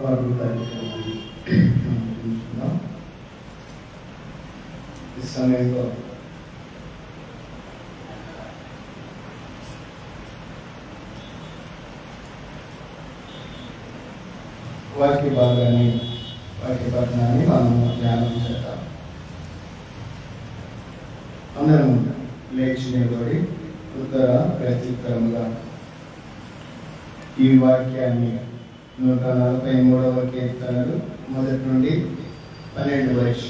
కొరకు కార్యక్రమాన్ని ముగించుకుందాం. ఈ సమయంలో వాక్య భాగాన్ని వాక్య పట్టణాన్ని మనం ధ్యానం చేద్దాం. అందరం లేచి నిలబడి ఉత్తర ప్రత్యుత్తరముగా ఈ వాక్యాన్ని 143వ కీర్తనలు 1 నుండి 12 వరకు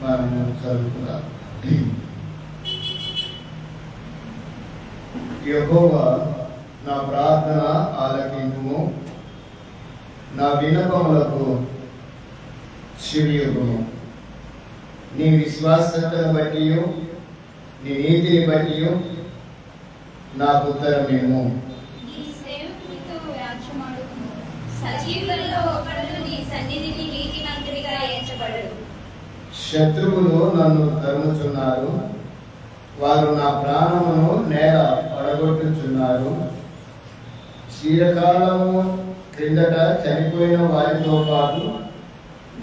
మనము చదువుకుందాం. యెహోవా నా ప్రార్థన ఆలకించుము, నా విన్నపములకు చెవియొగ్గుము. నీ విశ్వాసతను బట్టి నీ నీతిని బట్టి నాకు ఉత్తరమేమో. శత్రువులు నన్ను తరుముచున్నారు, వారు నా ప్రాణమును నేల పడగొట్టుచున్నారు. చీరకాలము క్రిందట చనిపోయిన వారితో పాటు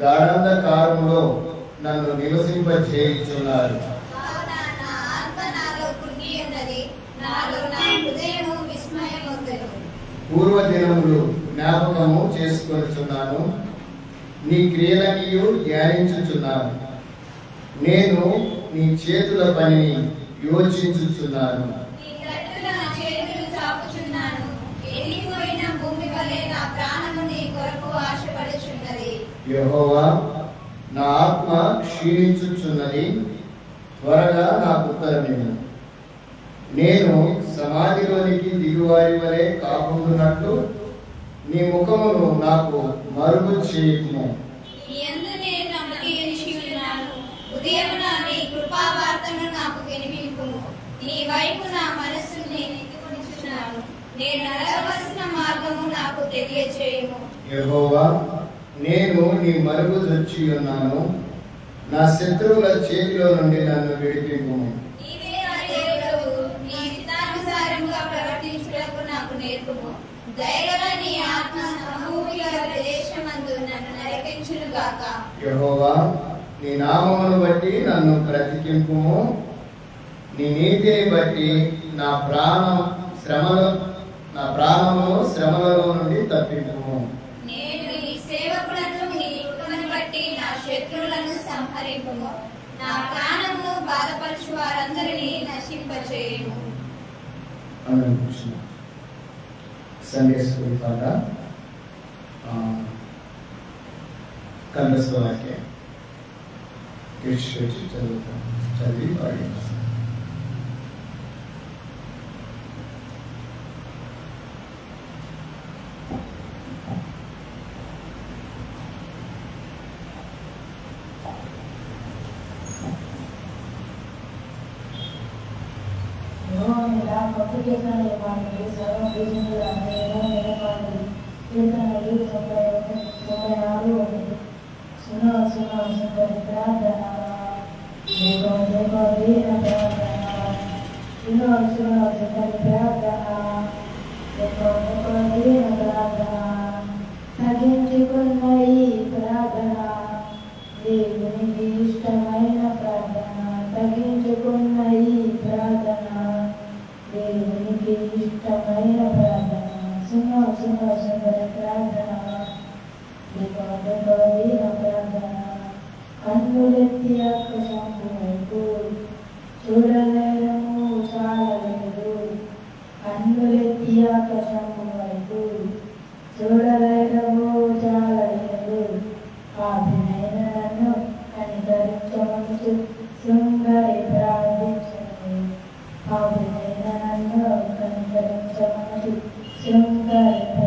గాఢంధకారములో నన్ను నివసింపచేయుచున్నారు. పూర్వదినములు జ్ఞాపకము చేసుకొనుచున్నాను, నీ క్రియలనియు ధ్యానించుచున్నాను. నేను నీ చేతుల పనిని యోచించుచున్నాను. యెహోవా నా ఆత్మ క్షీణించుచున్నది, త్వరగా నాకు ఉత్తరమిమ్ము. నేను సమాధిలోనికి దిగువారి వలె కాకుండునట్లు నీ ముఖమును నాకు మరుగు చేయకుము. యెహోవా నేను నీ మరుగు చొచ్చి ఉన్నాను, నా శత్రువుల చేతిలో నుండి నన్ను విడిపింపుము. యెహోవా నీ నామమును బట్టి నన్ను బ్రతికింపుము, నీ నీతిని బట్టి నా ప్రాణమును శ్రమలలో నుండి తప్పింపుము. సండే స్కూల్ పాట కంఠస్థ వాక్యం చదివి పాడి Sungguh